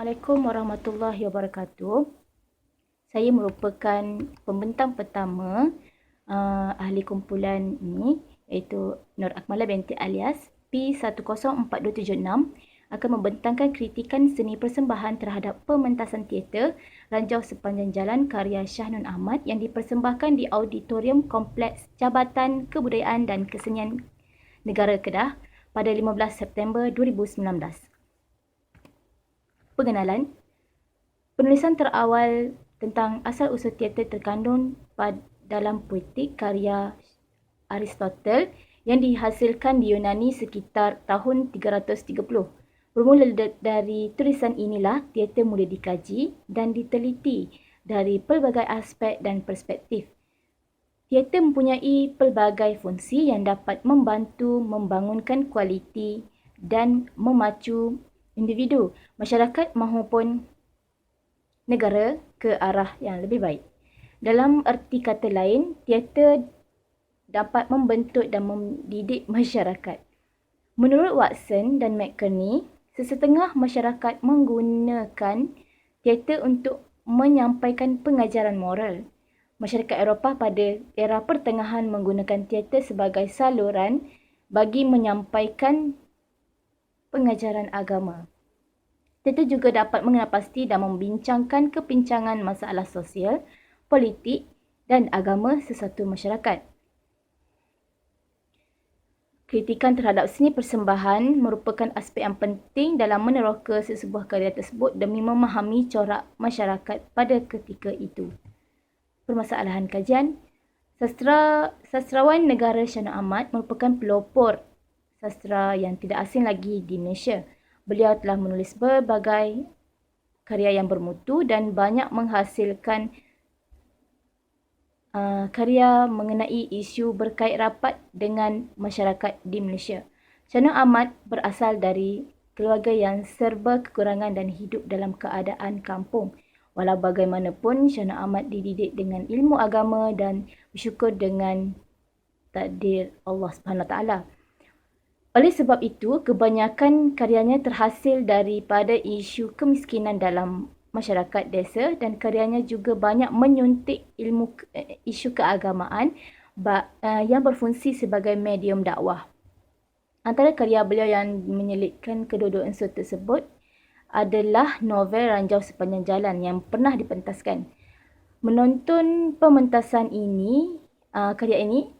Assalamualaikum warahmatullahi wabarakatuh. Saya merupakan pembentang pertama ahli kumpulan ini, iaitu Nur Akmalah binti Alias P104276 akan membentangkan kritikan seni persembahan terhadap pementasan teater Ranjau Sepanjang Jalan karya Shah Nun Ahmad yang dipersembahkan di Auditorium Kompleks Jabatan Kebudayaan dan Kesenian Negara Kedah pada 15 September 2019. Pengenalan. Penulisan terawal tentang asal-usul teater terkandung dalam poetik karya Aristotle yang dihasilkan di Yunani sekitar tahun 330. Bermula dari tulisan inilah teater mula dikaji dan diteliti dari pelbagai aspek dan perspektif. Teater mempunyai pelbagai fungsi yang dapat membantu membangunkan kualiti dan memacu individu, masyarakat maupun negara ke arah yang lebih baik. Dalam erti kata lain, teater dapat membentuk dan mendidik masyarakat. Menurut Watson dan McKerney, sesetengah masyarakat menggunakan teater untuk menyampaikan pengajaran moral. Masyarakat Eropah pada era pertengahan menggunakan teater sebagai saluran bagi menyampaikan pengajaran agama. Teater juga dapat mengenal pasti dan membincangkan kepincangan masalah sosial, politik dan agama sesuatu masyarakat. Kritikan terhadap seni persembahan merupakan aspek yang penting dalam meneroka sesebuah karya tersebut demi memahami corak masyarakat pada ketika itu. Permasalahan kajian. Sastrawan negara Shah Nun Ahmad merupakan pelopor sastra yang tidak asing lagi di Malaysia. Beliau telah menulis berbagai karya yang bermutu dan banyak menghasilkan karya mengenai isu berkait rapat dengan masyarakat di Malaysia. Shah Nun Ahmad berasal dari keluarga yang serba kekurangan dan hidup dalam keadaan kampung. Walau bagaimanapun, Shah Nun Ahmad dididik dengan ilmu agama dan bersyukur dengan takdir Allah Subhanahu Wa Taala. Oleh sebab itu, kebanyakan karyanya terhasil daripada isu kemiskinan dalam masyarakat desa dan karyanya juga banyak menyuntik isu keagamaan yang berfungsi sebagai medium dakwah. Antara karya beliau yang menyelitkan kedua-dua unsur tersebut adalah novel Ranjau Sepanjang Jalan yang pernah dipentaskan. Menonton pementasan ini, karya ini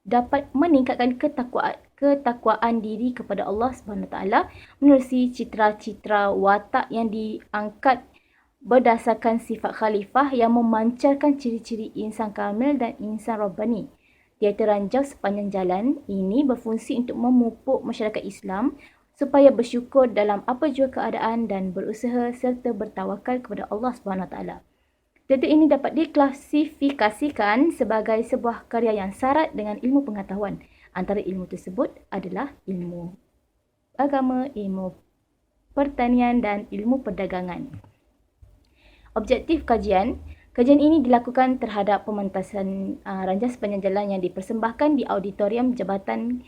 dapat meningkatkan ketakwaan diri kepada Allah Subhanahu Wa Taala menerusi citra-citra watak yang diangkat berdasarkan sifat khalifah yang memancarkan ciri-ciri insan kamil dan insan rabbani. Teater Ranjau Sepanjang Jalan ini berfungsi untuk memupuk masyarakat Islam supaya bersyukur dalam apa jua keadaan dan berusaha serta bertawakal kepada Allah Subhanahu Wa Taala. Teater ini dapat diklasifikasikan sebagai sebuah karya yang syarat dengan ilmu pengetahuan. Antara ilmu tersebut adalah ilmu agama, ilmu pertanian dan ilmu perdagangan. Objektif kajian. Kajian ini dilakukan terhadap pementasan Ranjau Sepanjang Jalan yang dipersembahkan di Auditorium Jabatan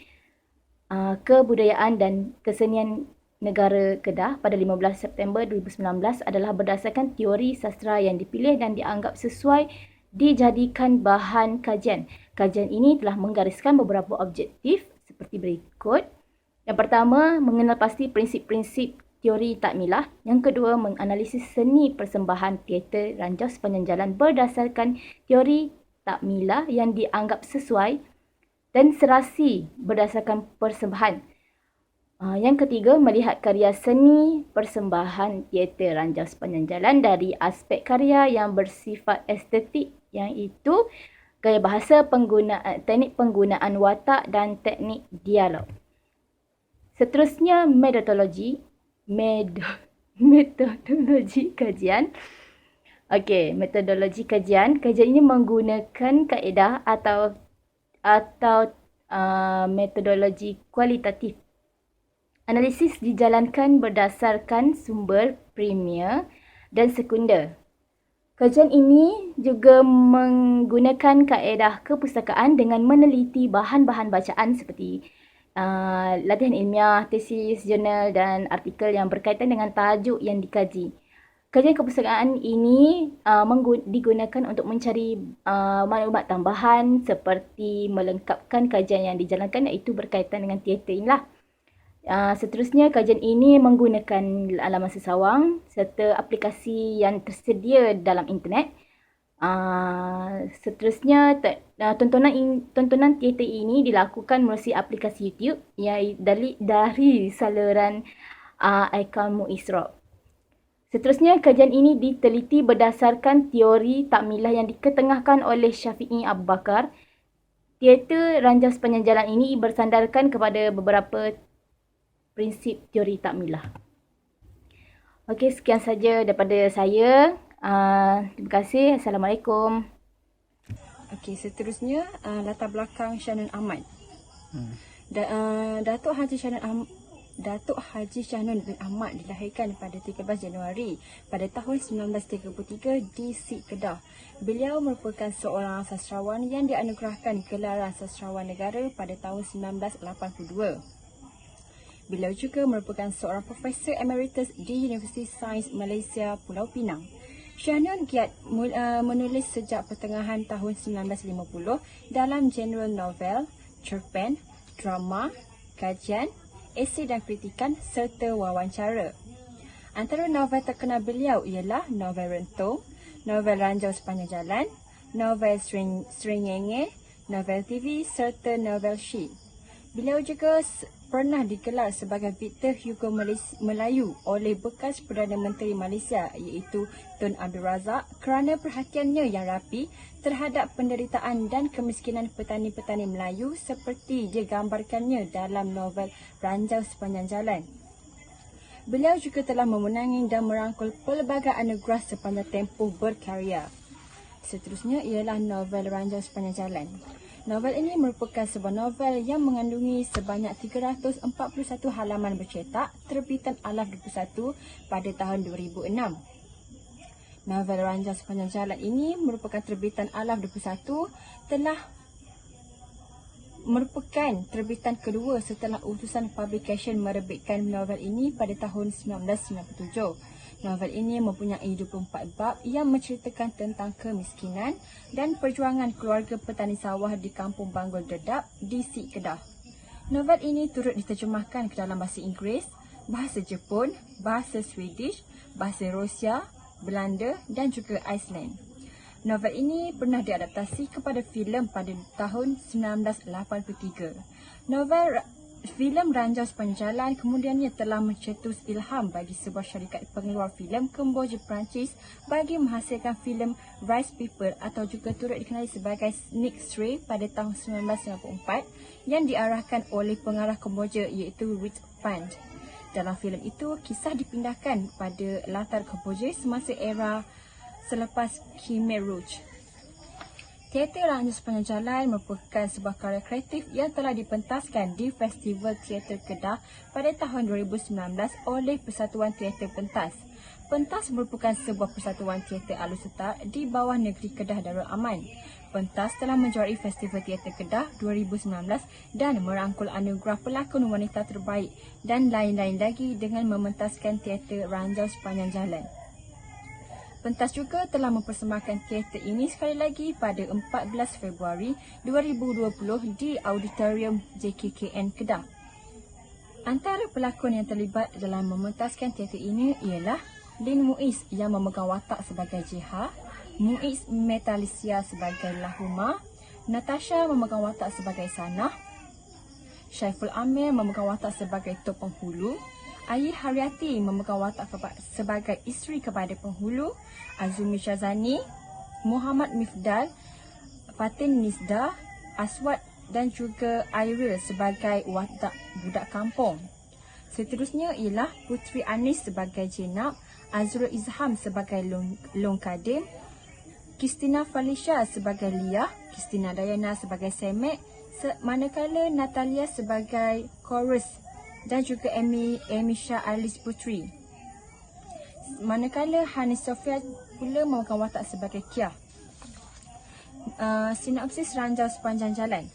Kebudayaan dan Kesenian Negara Kedah pada 15 September 2019 adalah berdasarkan teori sastra yang dipilih dan dianggap sesuai dijadikan bahan kajian. Kajian ini telah menggariskan beberapa objektif seperti berikut. Yang pertama, mengenal pasti prinsip-prinsip teori takmilah. Yang kedua, menganalisis seni persembahan teater Ranjau Sepanjang Jalan berdasarkan teori takmilah yang dianggap sesuai dan serasi berdasarkan persembahan. Yang ketiga, melihat karya seni persembahan teater Ranjau Sepanjang Jalan dari aspek karya yang bersifat estetik, yang itu gaya bahasa, teknik penggunaan watak dan teknik dialog. Seterusnya, metodologi kajian. Metodologi kajian. Kajian ini menggunakan kaedah atau metodologi kualitatif. Analisis dijalankan berdasarkan sumber primer dan sekunder. Kajian ini juga menggunakan kaedah kepustakaan dengan meneliti bahan-bahan bacaan seperti latihan ilmiah, tesis, jurnal dan artikel yang berkaitan dengan tajuk yang dikaji. Kajian kepustakaan ini digunakan untuk mencari maklumat tambahan seperti melengkapkan kajian yang dijalankan, iaitu berkaitan dengan teater inilah. Seterusnya, kajian ini menggunakan laman sesawang serta aplikasi yang tersedia dalam internet. Seterusnya, tontonan teater ini dilakukan melalui aplikasi YouTube yang dari saluran akaun MUIS Rock. Seterusnya, kajian ini diteliti berdasarkan teori takmilah yang diketengahkan oleh Syafi'i Abu Bakar. Teater ranjau sepanjang jalan ini bersandarkan kepada beberapa prinsip teori takmilah. Okey, sekian saja daripada saya. Terima kasih. Assalamualaikum. Okey, seterusnya latar belakang Syahnun Ahmad. Datuk Haji Syahnun bin Ahmad dilahirkan pada 13 Januari pada tahun 1933 di Sik Kedah. Beliau merupakan seorang sastrawan yang dianugerahkan gelaran sastrawan negara pada tahun 1982. Beliau juga merupakan seorang profesor emeritus di Universiti Sains Malaysia Pulau Pinang. Syahnun giat menulis sejak pertengahan tahun 1950 dalam genre novel, cerpen, drama, kajian, esei dan kritikan serta wawancara. Antara novel terkenal beliau ialah novel Rentung, novel Ranjau Sepanjang Jalan, novel Seringenge, novel TV serta novel She. Beliau juga pernah digelar sebagai Victor Hugo Melayu oleh bekas Perdana Menteri Malaysia iaitu Tun Abdul Razak kerana perhatiannya yang rapi terhadap penderitaan dan kemiskinan petani-petani Melayu seperti digambarkannya dalam novel Ranjau Sepanjang Jalan. Beliau juga telah memenangi dan merangkul pelbagai anugerah sepanjang tempoh berkarya. Seterusnya ialah novel Ranjau Sepanjang Jalan. Novel ini merupakan sebuah novel yang mengandungi sebanyak 341 halaman bercetak terbitan Alaf 21 pada tahun 2006. Novel Ranjau Sepanjang Jalan ini merupakan terbitan Alaf 21 merupakan terbitan kedua setelah Utusan Publication merebitkan novel ini pada tahun 1997. Novel ini mempunyai 24 bab yang menceritakan tentang kemiskinan dan perjuangan keluarga petani sawah di Kampung Banggul Dedap di Sik Kedah. Novel ini turut diterjemahkan ke dalam bahasa Inggeris, bahasa Jepun, bahasa Swedish, bahasa Rusia, Belanda dan juga Iceland. Novel ini pernah diadaptasi kepada filem pada tahun 1983. Filem Ranjau Sepanjang Jalan kemudiannya telah mencetus ilham bagi sebuah syarikat pengeluar filem Kemboja Perancis bagi menghasilkan filem Rice Paper atau juga turut dikenali sebagai Sneak Stray pada tahun 1994 yang diarahkan oleh pengarah Kemboja iaitu Rich Fund. Dalam filem itu, kisah dipindahkan pada latar Kemboja semasa era selepas Khmer Rouge. Teater Ranjau Sepanjang Jalan merupakan sebuah karya kreatif yang telah dipentaskan di Festival Teater Kedah pada tahun 2019 oleh Persatuan Teater Pentas. Pentas merupakan sebuah persatuan teater alusetar di bawah Negeri Kedah Darul Aman. Pentas telah menjuarai Festival Teater Kedah 2019 dan merangkul anugerah pelakon wanita terbaik dan lain-lain lagi dengan mementaskan Teater Ranjau Sepanjang Jalan. Pentas juga telah mempersembahkan teater ini sekali lagi pada 14 Februari 2020 di Auditorium JKKN Kedah. Antara pelakon yang terlibat dalam mementaskan teater ini ialah Lin Muiz yang memegang watak sebagai Jiha, Muiz Metalisia sebagai Lahuma, Natasha memegang watak sebagai Sanah, Syaiful Amir memegang watak sebagai Tok Penghulu, Ayi Haryati memegang watak sebagai isteri kepada penghulu, Azumi Syazani, Muhammad Mifdal, Fatin Nisda, Aswad dan juga Airil sebagai watak budak kampung. Seterusnya ialah Putri Anis sebagai Jenab, Azrul Izham sebagai Long Kadim, Kristina Felicia sebagai Lia, Kristina Dayana sebagai Semek, manakala Natalia sebagai Chorus dan juga Amy Shah Alice Putri. Manakala Hanis Sofia pula memegang watak sebagai Kia. Sinopsis Ranjau Sepanjang Jalan.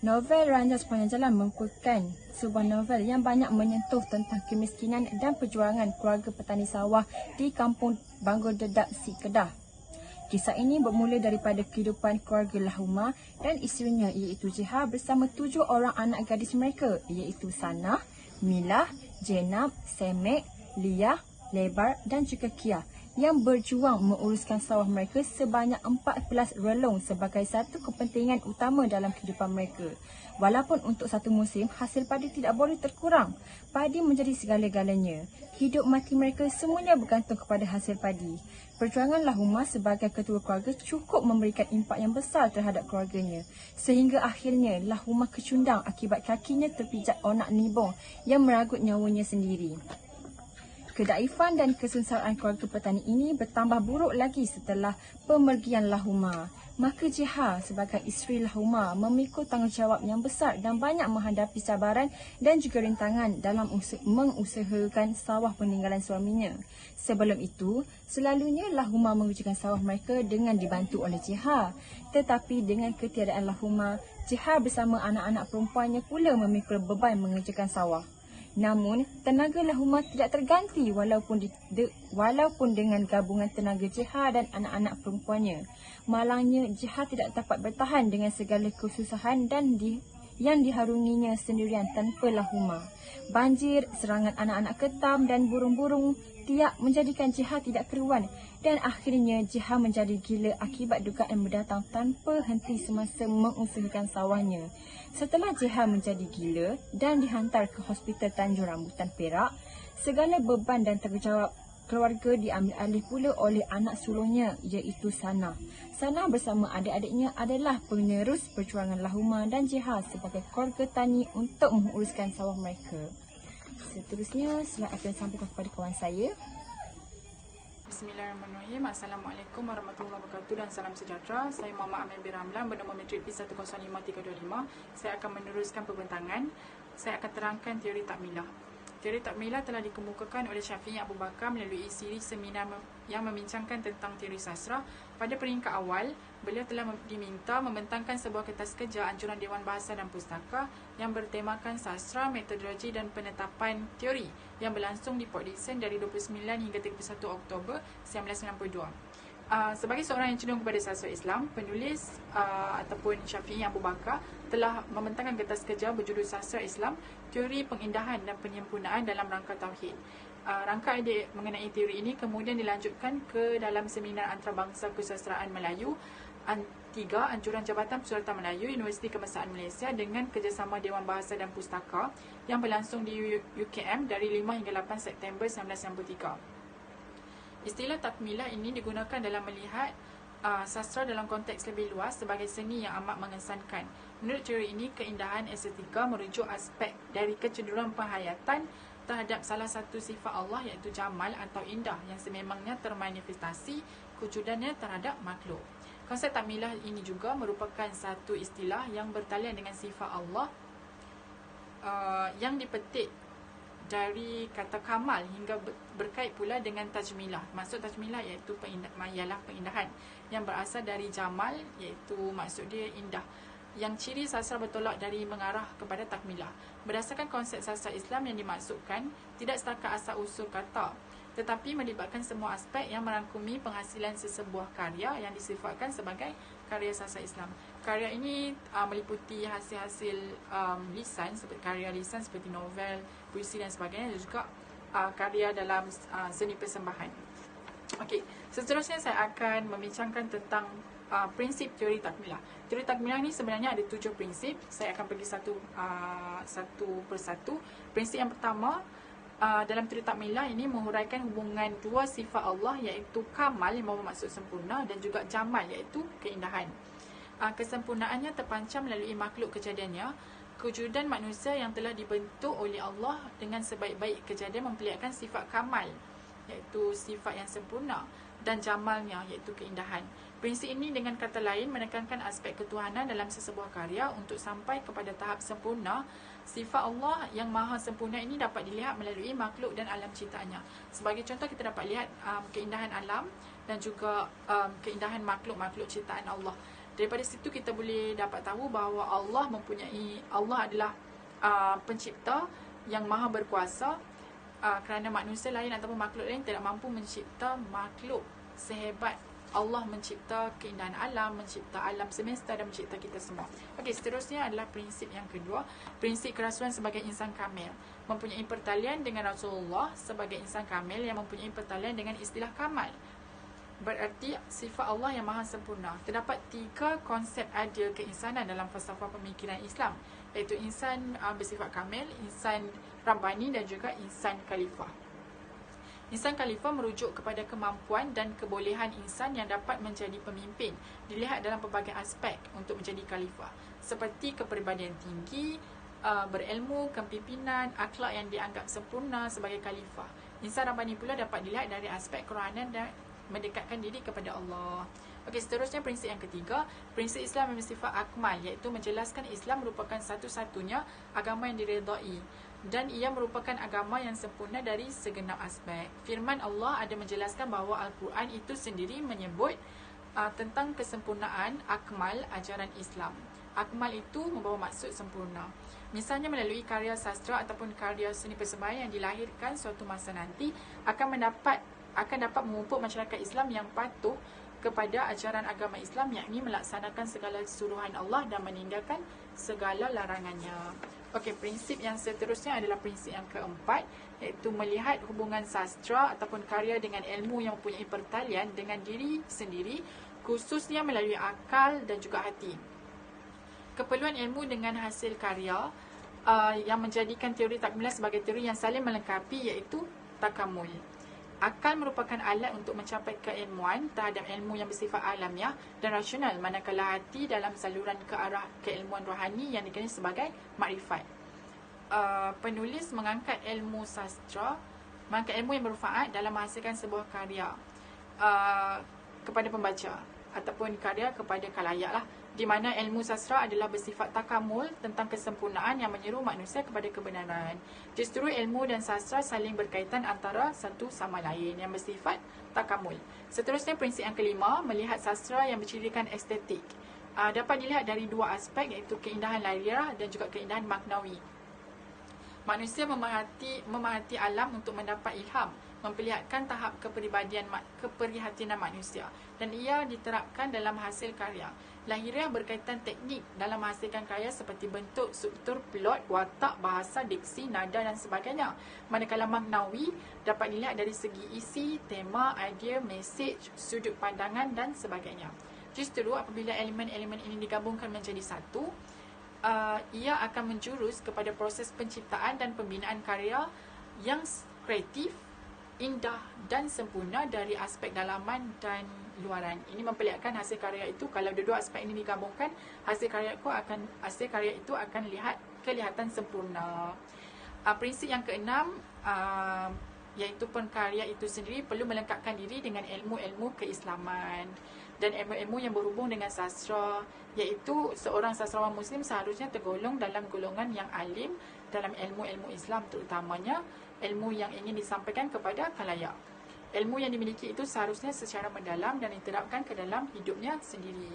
Novel Ranjau Sepanjang Jalan merupakan sebuah novel yang banyak menyentuh tentang kemiskinan dan perjuangan keluarga petani sawah di kampung Bangor Dedak, Sik Kedah. Kisah ini bermula daripada kehidupan keluarga Lahuma dan isterinya iaitu Jiha bersama 7 orang anak gadis mereka iaitu Sanah, Milah, Jenab, Semek, Liah, Lebar dan juga Kia yang berjuang menguruskan sawah mereka sebanyak 14 relung sebagai satu kepentingan utama dalam kehidupan mereka. Walaupun untuk satu musim, hasil padi tidak boleh terkurang. Padi menjadi segala-galanya. Hidup mati mereka semuanya bergantung kepada hasil padi. Perjuangan Lahuma sebagai ketua keluarga cukup memberikan impak yang besar terhadap keluarganya. Sehingga akhirnya Lahuma kecundang akibat kakinya terpijak onak nibong yang meragut nyawanya sendiri. Kedaifan dan kesengsaraan keluarga petani ini bertambah buruk lagi setelah pemergian Lahuma. Maka Jiha sebagai isteri Lahuma memikul tanggungjawab yang besar dan banyak menghadapi cabaran dan juga rintangan dalam mengusahakan sawah peninggalan suaminya. Sebelum itu, selalunya Lahuma mengerjakan sawah mereka dengan dibantu oleh Jiha. Tetapi dengan ketiadaan Lahuma, Jiha bersama anak-anak perempuannya pula memikul beban mengerjakan sawah. Namun, tenaga Lahuma tidak terganti walaupun dengan gabungan tenaga Jiha dan anak-anak perempuannya. Malangnya, Jiha tidak dapat bertahan dengan segala kesusahan yang diharunginya sendirian tanpa Lahuma. Banjir, serangan anak-anak ketam dan burung-burung tiak menjadikan Jiha tidak keruan dan akhirnya Jiha menjadi gila akibat dugaan mendatang tanpa henti semasa mengusahakan sawahnya. Setelah Jiha menjadi gila dan dihantar ke Hospital Tanjung Rambutan Perak, segala beban dan tanggungjawab keluarga diambil alih pula oleh anak sulungnya iaitu Sanah. Sanah bersama adik-adiknya adalah penerus perjuangan Lahuma dan Jiha sebagai keluarga tani untuk menguruskan sawah mereka. Seterusnya, silakan akan sampaikan kepada kawan saya. Bismillahirrahmanirrahim. Assalamualaikum warahmatullahi wabarakatuh dan salam sejahtera. Saya Muhammad Amir bin Ramlan bernama Metrik P105325. Saya akan meneruskan pembentangan. Saya akan terangkan teori takmilah. Teori takmilah telah dikemukakan oleh Syafi'i Abu Bakar melalui siri seminar yang membincangkan tentang teori sastra. Pada peringkat awal, beliau telah diminta membentangkan sebuah kertas kerja anjuran Dewan Bahasa dan Pustaka yang bertemakan sastra, metodologi dan penetapan teori yang berlangsung di Port Dickson dari 29 hingga 31 Oktober 1992. Sebagai seorang yang cenderung kepada sastra Islam, penulis ataupun Syafi'i Abu Bakar telah membentangkan kertas kerja berjudul Sastra Islam, Teori Pengindahan dan Penyempurnaan dalam Rangka Tauhid. Rangka ide mengenai teori ini kemudian dilanjutkan ke dalam seminar antarabangsa kesusastraan Melayu 3 Anjuran Jabatan Persulatan Melayu Universiti Kebangsaan Malaysia dengan kerjasama Dewan Bahasa dan Pustaka yang berlangsung di UKM dari 5 hingga 8 September 1993. Istilah takmilah ini digunakan dalam melihat sastra dalam konteks lebih luas sebagai seni yang amat mengesankan. Menurut teori ini, keindahan estetika merujuk aspek dari kecenderungan penghayatan terhadap salah satu sifat Allah iaitu jamal atau indah yang sememangnya termanifestasi kewujudannya terhadap makhluk. Konsep takmilah ini juga merupakan satu istilah yang bertalian dengan sifat Allah yang dipetik dari kata kamal hingga berkait pula dengan tajmilah. Maksud tajmilah iaitu ialah peindahan yang berasal dari jamal iaitu maksud dia indah. Yang ciri sastra bertolak dari mengarah kepada takmilah. Berdasarkan konsep sastra Islam yang dimaksudkan tidak setakat asal usul kata, tetapi melibatkan semua aspek yang merangkumi penghasilan sesebuah karya yang disifatkan sebagai karya sastra Islam. Karya ini meliputi hasil-hasil lisan, seperti karya lisan seperti novel, puisi dan sebagainya, dan juga karya dalam seni persembahan. Okey, seterusnya saya akan membincangkan tentang prinsip teori takmilah. Teori takmilah ni sebenarnya ada 7 prinsip. Saya akan pergi satu persatu. Prinsip yang pertama dalam teori takmilah ini menghuraikan hubungan dua sifat Allah iaitu kamal yang bermaksud sempurna dan juga jamal iaitu keindahan. Kesempurnaannya terpancam melalui makhluk kejadiannya. Kewujudan manusia yang telah dibentuk oleh Allah dengan sebaik-baik kejadian memperlihatkan sifat kamal iaitu sifat yang sempurna dan jamalnya iaitu keindahan. Prinsip ini dengan kata lain menekankan aspek ketuhanan dalam sesebuah karya untuk sampai kepada tahap sempurna. Sifat Allah yang maha sempurna ini dapat dilihat melalui makhluk dan alam ciptaannya. Sebagai contoh, kita dapat lihat keindahan alam dan juga keindahan makhluk-makhluk ciptaan Allah. Daripada situ kita boleh dapat tahu bahawa Allah adalah pencipta yang maha berkuasa, kerana manusia lain ataupun makhluk lain tidak mampu mencipta makhluk sehebat Allah mencipta keindahan alam, mencipta alam semesta dan mencipta kita semua. Okey, seterusnya adalah prinsip yang kedua, prinsip kerasulan sebagai insan kamil. Mempunyai pertalian dengan Rasulullah sebagai insan kamil yang mempunyai pertalian dengan istilah kamal. Berarti sifat Allah yang maha sempurna. Terdapat 3 konsep adil keinsanan dalam falsafah pemikiran Islam, iaitu insan bersifat kamil, insan Rabbani dan juga insan khalifah. Insan khalifah merujuk kepada kemampuan dan kebolehan insan yang dapat menjadi pemimpin, dilihat dalam pelbagai aspek untuk menjadi khalifah, seperti kepribadian tinggi, berilmu, kepimpinan, akhlak yang dianggap sempurna sebagai khalifah. Insan Rabbani pula dapat dilihat dari aspek kerohanian dan mendekatkan diri kepada Allah. Okey, seterusnya prinsip yang ketiga, prinsip Islam yang bersifat akmal, iaitu menjelaskan Islam merupakan satu-satunya agama yang diredai dan ia merupakan agama yang sempurna dari segenap aspek. Firman Allah ada menjelaskan bahawa Al-Quran itu sendiri menyebut tentang kesempurnaan akmal ajaran Islam. Akmal itu membawa maksud sempurna. Misalnya melalui karya sastra ataupun karya seni persembahan yang dilahirkan suatu masa nanti akan dapat memupuk masyarakat Islam yang patuh kepada ajaran agama Islam, yakni melaksanakan segala suruhan Allah dan meninggalkan segala larangannya. Okey, prinsip yang seterusnya adalah prinsip yang keempat, iaitu melihat hubungan sastra ataupun karya dengan ilmu yang mempunyai pertalian dengan diri sendiri, khususnya melalui akal dan juga hati. Keperluan ilmu dengan hasil karya yang menjadikan teori takmilah sebagai teori yang saling melengkapi, iaitu takamul. Akal merupakan alat untuk mencapai keilmuan terhadap ilmu yang bersifat alamiah dan rasional, manakala hati dalam saluran ke arah keilmuan rohani yang dikenali sebagai makrifat. Penulis mengangkat ilmu sastra, mengangkat ilmu yang bermanfaat dalam menghasilkan sebuah karya kepada pembaca ataupun karya kepada khalayak lah, di mana ilmu sastra adalah bersifat takamul tentang kesempurnaan yang menyeru manusia kepada kebenaran. Justru ilmu dan sastra saling berkaitan antara satu sama lain yang bersifat takamul. Seterusnya prinsip yang kelima, melihat sastra yang bercirikan estetik. Dapat dilihat dari 2 aspek, iaitu keindahan lahiriah dan juga keindahan maknawi. Manusia memerhati alam untuk mendapat ilham, memperlihatkan tahap keprihatinan manusia, dan ia diterapkan dalam hasil karya. Lahiriah berkaitan teknik dalam menghasilkan karya seperti bentuk, struktur, plot, watak, bahasa, diksi, nada dan sebagainya. Manakala maknawi dapat dilihat dari segi isi, tema, idea, mesej, sudut pandangan dan sebagainya. Justru apabila elemen-elemen ini digabungkan menjadi satu, ia akan menjurus kepada proses penciptaan dan pembinaan karya yang kreatif, indah dan sempurna dari aspek dalaman dan luaran. Ini memperlihatkan hasil karya itu, kalau dua aspek ini digabungkan, hasil karya itu akan kelihatan sempurna. Prinsip yang keenam, iaitu penkarya itu sendiri perlu melengkapkan diri dengan ilmu-ilmu keislaman dan ilmu-ilmu yang berhubung dengan sastra, iaitu seorang sastrawan muslim seharusnya tergolong dalam golongan yang alim dalam ilmu-ilmu Islam, terutamanya ilmu yang ingin disampaikan kepada khalayak. Ilmu yang dimiliki itu seharusnya secara mendalam dan diterapkan ke dalam hidupnya sendiri.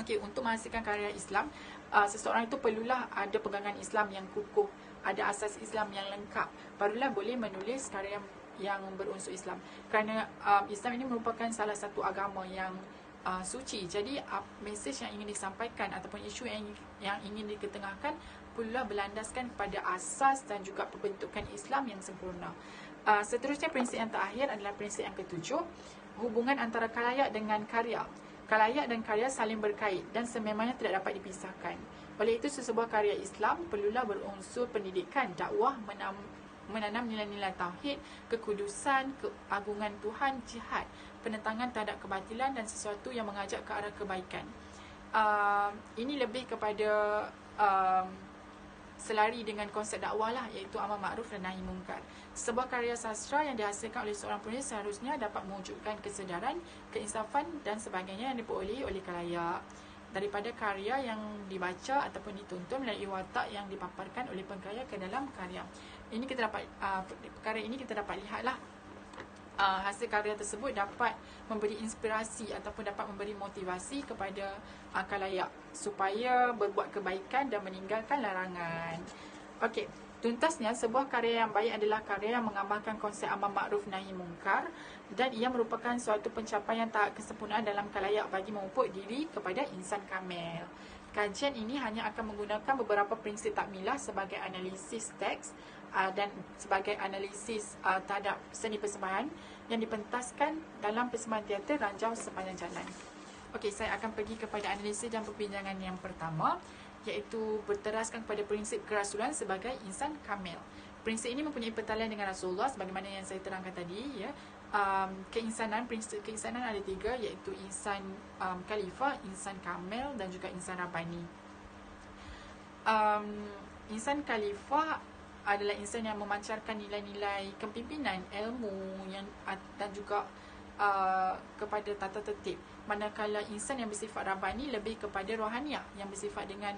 Okey, untuk menghasilkan karya Islam, seseorang itu perlulah ada pegangan Islam yang kukuh, ada asas Islam yang lengkap, barulah boleh menulis karya yang berunsur Islam. Kerana Islam ini merupakan salah satu agama yang suci. Jadi mesej yang ingin disampaikan ataupun isu yang ingin diketengahkan pula berlandaskan kepada asas dan juga pembentukan Islam yang sempurna. Seterusnya prinsip yang terakhir adalah prinsip yang ketujuh, hubungan antara khalayak dengan karya. Khalayak dan karya saling berkait dan sememangnya tidak dapat dipisahkan. Oleh itu, sesebuah karya Islam perlulah berunsur pendidikan, dakwah, menanam nilai-nilai tauhid, kekudusan, keagungan Tuhan, jihad, penentangan terhadap kebatilan dan sesuatu yang mengajak ke arah kebaikan. Ini lebih kepada selari dengan konsep dakwah lah, iaitu amar makruf dan nahi mungkar. Sebuah karya sastra yang dihasilkan oleh seorang penulis seharusnya dapat mewujudkan kesedaran, keinsafan dan sebagainya yang diperolehi oleh khalayak daripada karya yang dibaca ataupun dituntun melalui watak yang dipaparkan oleh pengkarya ke dalam karya. Ini kita dapat perkara ini kita dapat lihatlah hasil karya tersebut dapat memberi inspirasi ataupun dapat memberi motivasi kepada khalayak supaya berbuat kebaikan dan meninggalkan larangan. Okey, tuntasnya sebuah karya yang baik adalah karya yang mengamalkan konsep amar makruf nahi mungkar dan ia merupakan suatu pencapaian tahap kesempurnaan dalam khalayak bagi memupuk diri kepada insan kamil. Kajian ini hanya akan menggunakan beberapa prinsip takmilah sebagai analisis teks dan sebagai analisis terhadap seni persembahan yang dipentaskan dalam persembahan teater Ranjau Sepanjang Jalan. Okey, saya akan pergi kepada analisis dan perbincangan yang pertama, iaitu berteraskan kepada prinsip kerasulan sebagai insan kamil. Prinsip ini mempunyai pertalian dengan Rasulullah sebagaimana yang saya terangkan tadi, ya. Prinsip keinsanan ada 3, iaitu insan khalifah, insan kamil dan juga insan rabbani. Insan khalifah adalah insan yang memancarkan nilai-nilai kepimpinan, ilmu dan juga kepada tata tertib. Manakala insan yang bersifat rabbani lebih kepada rohaniah yang bersifat dengan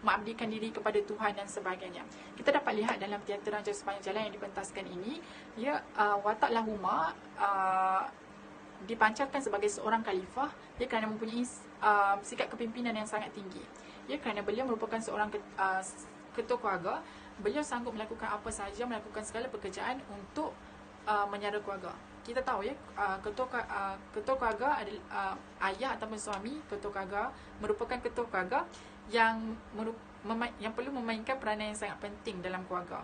mengabdikan diri kepada Tuhan dan sebagainya. Kita dapat lihat dalam teater Ranjau Sepanjang Jalan yang dipentaskan ini, ya, watak lahuma dipancarkan sebagai seorang khalifah, ya, kerana mempunyai sikap kepimpinan yang sangat tinggi. Ya, kerana beliau merupakan seorang ketua keluarga, beliau sanggup melakukan apa sahaja, melakukan segala pekerjaan untuk menyara keluarga. Kita tahu, ya, ketua keluarga adalah ayah ataupun suami ketua keluarga merupakan ketua keluarga yang perlu memainkan peranan yang sangat penting dalam keluarga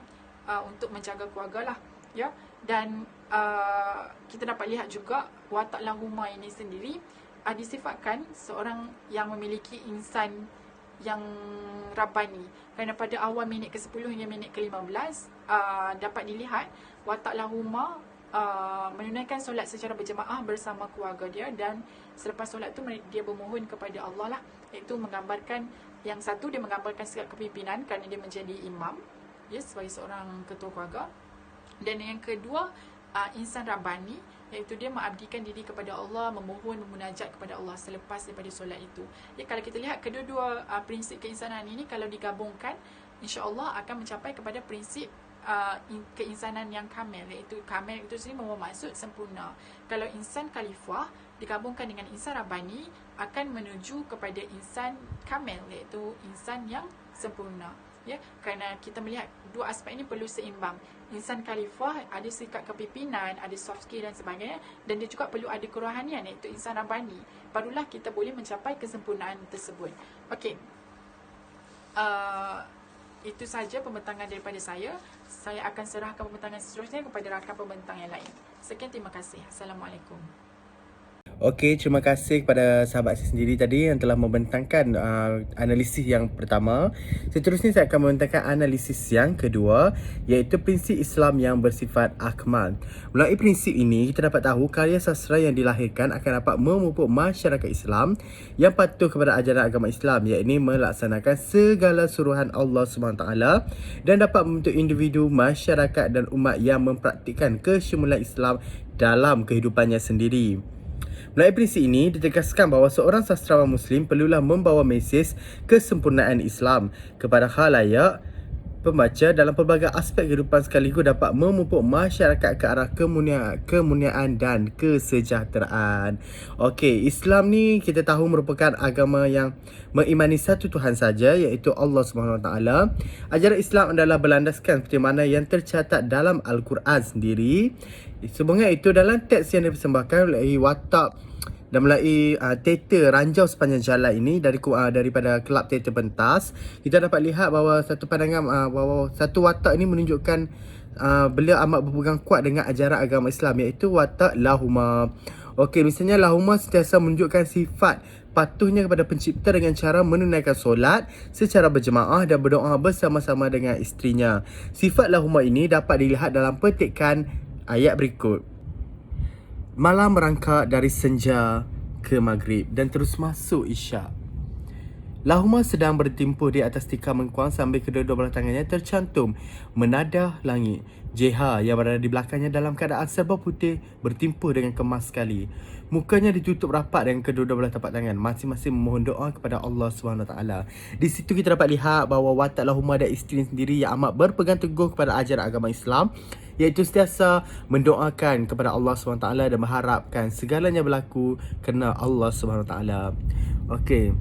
untuk menjaga keluarga lah, ya. Dan kita dapat lihat juga watak lahuma ini sendiri disifatkan seorang yang memiliki insan yang rabbani, kerana pada awal minit ke-10 hingga minit ke-15 dapat dilihat watak lahuma menunaikan solat secara berjemaah bersama keluarga dia, dan selepas solat tu dia bermohon kepada Allah lah, iaitu menggambarkan, yang satu dia menggambarkan sikap kepimpinan kerana dia menjadi imam, ya, sebagai seorang ketua keluarga, dan yang kedua insan rabbani, iaitu dia mengabdikan diri kepada Allah, memohon, memunajat kepada Allah selepas daripada solat itu. Ya, kalau kita lihat kedua-dua prinsip keinsanan ini kalau digabungkan, insya-Allah akan mencapai kepada prinsip keinsanan yang kamil, iaitu kamil itu sendiri membawa maksud sempurna. Kalau insan khalifah digabungkan dengan insan rabbani akan menuju kepada insan kamil, iaitu insan yang sempurna, ya, kerana kita melihat dua aspek ini perlu seimbang. Insan khalifah ada sikap kepimpinan, ada soft skill dan sebagainya, dan dia juga perlu ada kerohanian, iaitu insan rabbani. Barulah kita boleh mencapai kesempurnaan tersebut. Okey, itu saja pembentangan daripada saya. Saya akan serahkan pembentangan seterusnya kepada rakan pembentang yang lain. Sekian, terima kasih. Assalamualaikum. Okey, terima kasih kepada sahabat saya sendiri tadi yang telah membentangkan analisis yang pertama. Seterusnya saya akan membentangkan analisis yang kedua, iaitu prinsip Islam yang bersifat akmal. Melalui prinsip ini, kita dapat tahu karya sastra yang dilahirkan akan dapat memupuk masyarakat Islam yang patuh kepada ajaran agama Islam, iaitu melaksanakan segala suruhan Allah SWT dan dapat membentuk individu, masyarakat dan umat yang mempraktikkan kesyumulan Islam dalam kehidupannya sendiri. Melalui prinsip ini, ditegaskan bahawa seorang sastrawan Muslim perlulah membawa mesej kesempurnaan Islam kepada khalayak pembaca dalam pelbagai aspek kehidupan sekaligus dapat memupuk masyarakat ke arah kemuliaan dan kesejahteraan. Okey, Islam ni kita tahu merupakan agama yang mengimani satu Tuhan saja, iaitu Allah SWT. Ajaran Islam adalah berlandaskan seperti mana yang tercatat dalam Al-Quran sendiri. Sebenarnya itu dalam teks yang dipersembahkan melalui watak dan melalui teater Ranjau Sepanjang Jalan ini daripada Kelab Teater Pentas, kita dapat lihat bahawa satu pandangan bahawa satu watak ini menunjukkan beliau amat berpegang kuat dengan ajaran agama Islam, iaitu watak lahuma. Okey, misalnya lahuma sentiasa menunjukkan sifat patuhnya kepada pencipta dengan cara menunaikan solat secara berjemaah dan berdoa bersama-sama dengan isterinya. Sifat lahuma ini dapat dilihat dalam petikan ayat berikut. Malam merangkak dari senja ke maghrib dan terus masuk isyak. Lahuma sedang bertimpuh di atas tikar mengkuang sambil kedua-dua belah tangannya tercantum menadah langit. Jeha yang berada di belakangnya dalam keadaan serba putih bertimpuh dengan kemas sekali. Mukanya ditutup rapat dengan kedua-dua belah tapak tangan, masing-masing memohon doa kepada Allah SWT. Di situ kita dapat lihat bahawa watak lahuma dan isteri sendiri yang amat berpegang teguh kepada ajaran agama Islam, iaitu sentiasa mendoakan kepada Allah SWT dan mengharapkan segalanya berlaku kerana Allah SWT. Okey.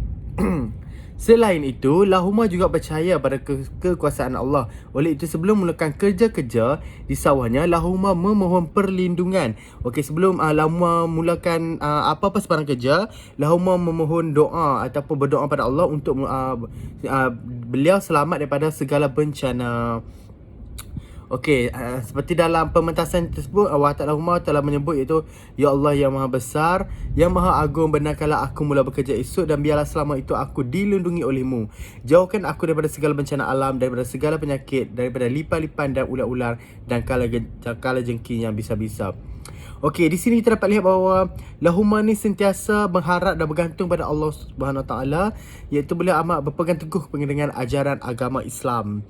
Selain itu, Lahuma juga percaya pada kekuasaan Allah. Oleh itu, sebelum mulakan kerja-kerja di sawahnya, Lahuma memohon perlindungan. Okey, sebelum Lahuma mulakan apa-apa sebarang kerja, Lahuma memohon doa ataupun berdoa pada Allah untuk beliau selamat daripada segala bencana. Okey, seperti dalam pementasan tersebut, Allah Ta'ala telah menyebut iaitu, Ya Allah yang Maha Besar, yang Maha Agung, benarkanlah aku mula bekerja esok dan biarlah selama itu aku dilindungi olehmu. Jauhkan aku daripada segala bencana alam, daripada segala penyakit, daripada lipan-lipan dan ular-ular dan kala jengking yang bisa-bisa. Okey, di sini kita dapat lihat bahawa Lahuma ni sentiasa mengharap dan bergantung pada Allah Subhanahu Wa Taala, iaitu beliau amat berpegang teguh dengan ajaran agama Islam.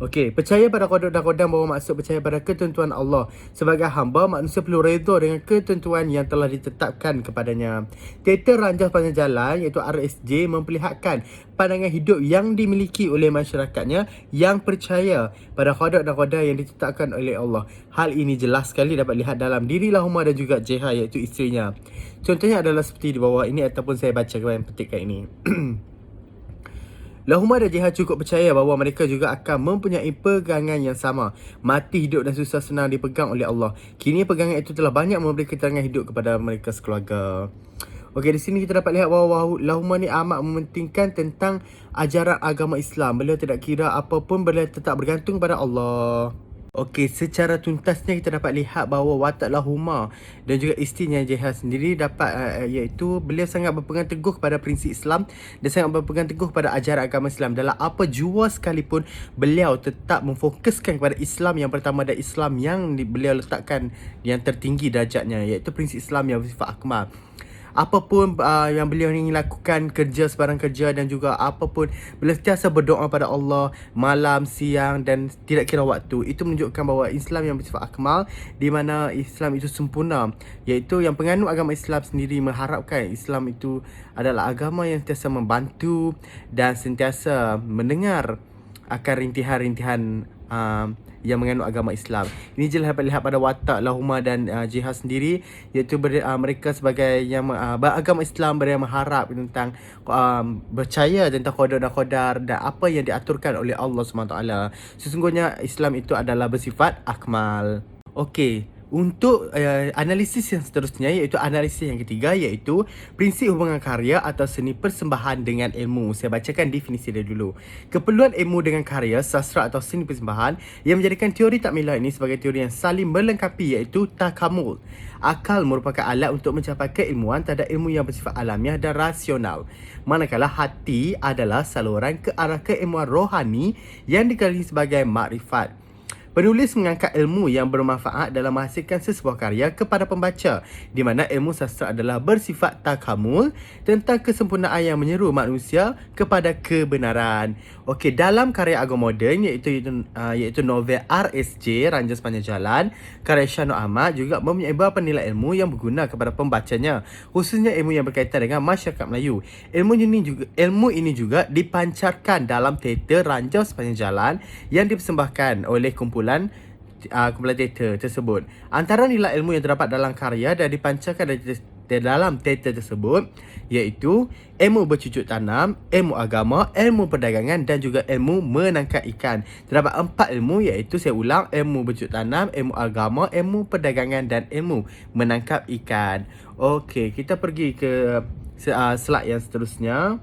Okey, percaya pada qada dan qadar bahawa maksud percaya pada ketentuan Allah. Sebagai hamba, manusia perlu redha dengan ketentuan yang telah ditetapkan kepadanya. Teater Ranjau Sepanjang Jalan iaitu RSJ memperlihatkan pandangan hidup yang dimiliki oleh masyarakatnya yang percaya pada qada dan qadar yang ditetapkan oleh Allah. Hal ini jelas sekali dapat lihat dalam diri Lahuma dan juga Jeha iaitu isterinya. Contohnya adalah seperti di bawah ini ataupun saya baca kepada petikan ini. Lahuma dan Jeha cukup percaya bahawa mereka juga akan mempunyai pegangan yang sama. Mati, hidup dan susah senang dipegang oleh Allah. Kini pegangan itu telah banyak memberi keterangan hidup kepada mereka sekeluarga. Okey, di sini kita dapat lihat bahawa Lahuma ni amat mementingkan tentang ajaran agama Islam. Beliau tidak kira apapun, beliau tetap bergantung pada Allah. Okey, secara tuntasnya kita dapat lihat bahawa watak Lahuma dan juga isterinya Jeha sendiri dapat iaitu beliau sangat berpegang teguh pada prinsip Islam dan sangat berpegang teguh pada ajaran agama Islam. Dalam apa jua sekalipun, beliau tetap memfokuskan kepada Islam yang pertama dan Islam yang beliau letakkan yang tertinggi darjatnya, iaitu prinsip Islam yang bersifat akmal. Apapun yang beliau ingin lakukan, kerja sebarang kerja dan juga apapun, beliau sentiasa berdoa pada Allah malam, siang dan tidak kira waktu. Itu menunjukkan bahawa Islam yang bersifat akmal, di mana Islam itu sempurna, iaitu yang penganut agama Islam sendiri mengharapkan Islam itu adalah agama yang sentiasa membantu dan sentiasa mendengar akan rintihan-rintihan yang menganut agama Islam. Ini jelas dapat lihat pada watak Lahuma dan Jeha sendiri, iaitu mereka sebagai yang beragama Islam, yang mengharap tentang percaya tentang qada dan qadar dan apa yang diaturkan oleh Allah SWT. Sesungguhnya Islam itu adalah bersifat akmal. Okey, untuk analisis yang seterusnya, iaitu analisis yang ketiga, iaitu prinsip hubungan karya atau seni persembahan dengan ilmu. Saya bacakan definisi dia dulu. Keperluan ilmu dengan karya, sastra atau seni persembahan yang menjadikan teori takmilah ini sebagai teori yang saling melengkapi, iaitu takamul. Akal merupakan alat untuk mencapai keilmuan terhadap ilmu yang bersifat alamiah dan rasional. Manakala hati adalah saluran ke arah keilmuan rohani yang dikenali sebagai makrifat. Penulis mengangkat ilmu yang bermanfaat dalam menghasilkan sesebuah karya kepada pembaca, di mana ilmu sastra adalah bersifat takamul tentang kesempurnaan yang menyeru manusia kepada kebenaran. Okey, dalam karya agama moden iaitu novel RSJ Ranjau Sepanjang Jalan, karya Shah Nur Ahmad juga mempunyai beberapa nilai ilmu yang berguna kepada pembacanya, khususnya ilmu yang berkaitan dengan masyarakat Melayu. Ilmu ini juga dipancarkan dalam teater Ranjau Sepanjang Jalan yang dipersembahkan oleh kumpulan teater tersebut. Antara nilai ilmu yang terdapat dalam karya dan dipancarkan dalam teater tersebut iaitu ilmu bercucuk tanam, ilmu agama, ilmu perdagangan dan juga ilmu menangkap ikan. Terdapat 4 ilmu, iaitu saya ulang, ilmu bercucuk tanam, ilmu agama, ilmu perdagangan dan ilmu menangkap ikan. Okey, kita pergi ke slide yang seterusnya.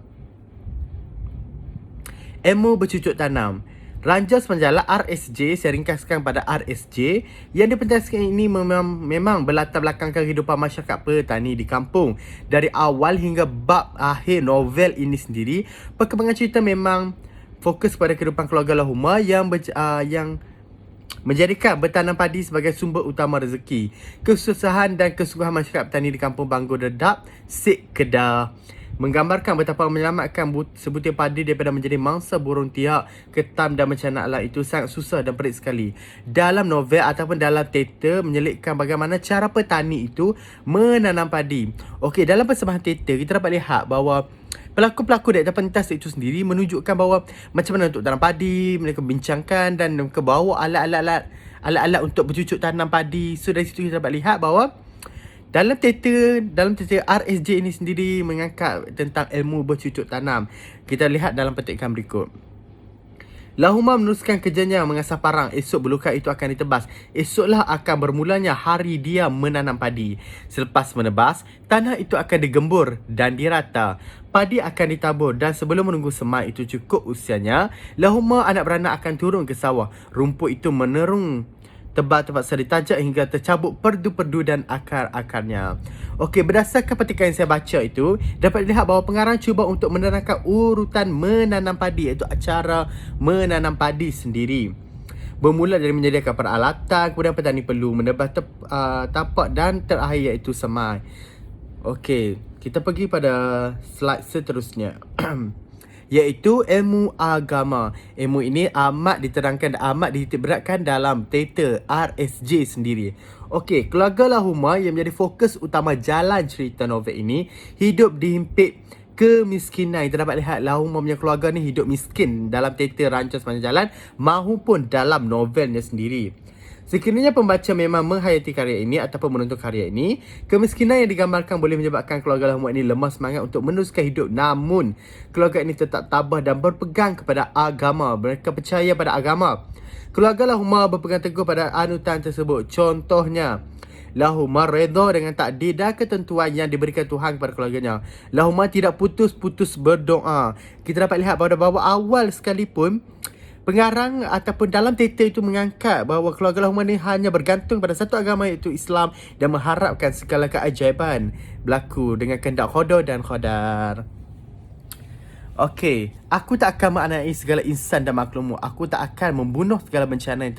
Ilmu bercucuk tanam. Ranjau Sepanjang Jalan RSJ, saya ringkaskan pada RSJ, yang dipentaskan ini memang berlatar belakangkan kehidupan masyarakat petani di kampung. Dari awal hingga bab akhir novel ini sendiri, perkembangan cerita memang fokus pada kehidupan keluarga Lahuma yang menjadikan bertanam padi sebagai sumber utama rezeki. Kesusahan dan kesungguhan masyarakat petani di kampung Banggur Dedap, Sik Kedah, menggambarkan betapa menyelamatkan sebutir padi daripada menjadi mangsa burung tiak, ketam dan bencana alam itu sangat susah dan perit sekali. Dalam novel ataupun dalam teater menyelitkan bagaimana cara petani itu menanam padi. Okey, dalam persembahan teater kita dapat lihat bahawa pelakon-pelakon di atas pentas itu sendiri menunjukkan bahawa macam mana untuk tanam padi, mereka bincangkan dan kebawa alat-alat untuk bercucuk tanam padi. So dari situ kita dapat lihat bahawa dalam teater RSJ ini sendiri mengangkat tentang ilmu bercucuk tanam. Kita lihat dalam petikan berikut. Lahuma meneruskan kerjanya mengasah parang. Esok belukar itu akan ditebas. Esoklah akan bermulanya hari dia menanam padi. Selepas menebas, tanah itu akan digembur dan dirata. Padi akan ditabur dan sebelum menunggu semai itu cukup usianya, Lahuma anak beranak akan turun ke sawah. Rumput itu menerung tebal terpaksa ditajak hingga tercabut perdu-perdu dan akar-akarnya. Okey, berdasarkan petikan yang saya baca itu, dapat dilihat bahawa pengarang cuba untuk menerangkan urutan menanam padi, iaitu cara menanam padi sendiri. Bermula dari menyediakan peralatan, kemudian petani perlu menebas tapak dan terakhir iaitu semai. Okey, kita pergi pada slide seterusnya. Iaitu ilmu agama. Ilmu ini amat diterangkan dan amat dititikberatkan dalam teater RSJ sendiri. Okey, keluarga Lahuma yang menjadi fokus utama jalan cerita novel ini hidup dihimpit kemiskinan. Kita dapat lihat Lahuma punya keluarga ni hidup miskin dalam teater Ranca Sepanjang Jalan maupun dalam novelnya sendiri. Sekiranya pembaca memang menghayati karya ini ataupun menonton karya ini, kemiskinan yang digambarkan boleh menyebabkan keluarga Lahuma ini lemah semangat untuk meneruskan hidup. Namun, keluarga ini tetap tabah dan berpegang kepada agama. Mereka percaya pada agama. Keluarga Lahuma berpegang teguh pada anutan tersebut. Contohnya, Lahuma redha dengan takdir dan ketentuan yang diberikan Tuhan kepada keluarganya. Lahuma tidak putus-putus berdoa. Kita dapat lihat pada bawah awal sekalipun, pengarang ataupun dalam teater itu mengangkat bahawa keluarga Lahuma ni hanya bergantung pada satu agama iaitu Islam dan mengharapkan segala keajaiban berlaku dengan kehendak qada dan qadar. Okey, aku tak akan maknai segala insan dan makhlukmu. Aku tak akan membunuh segala bencana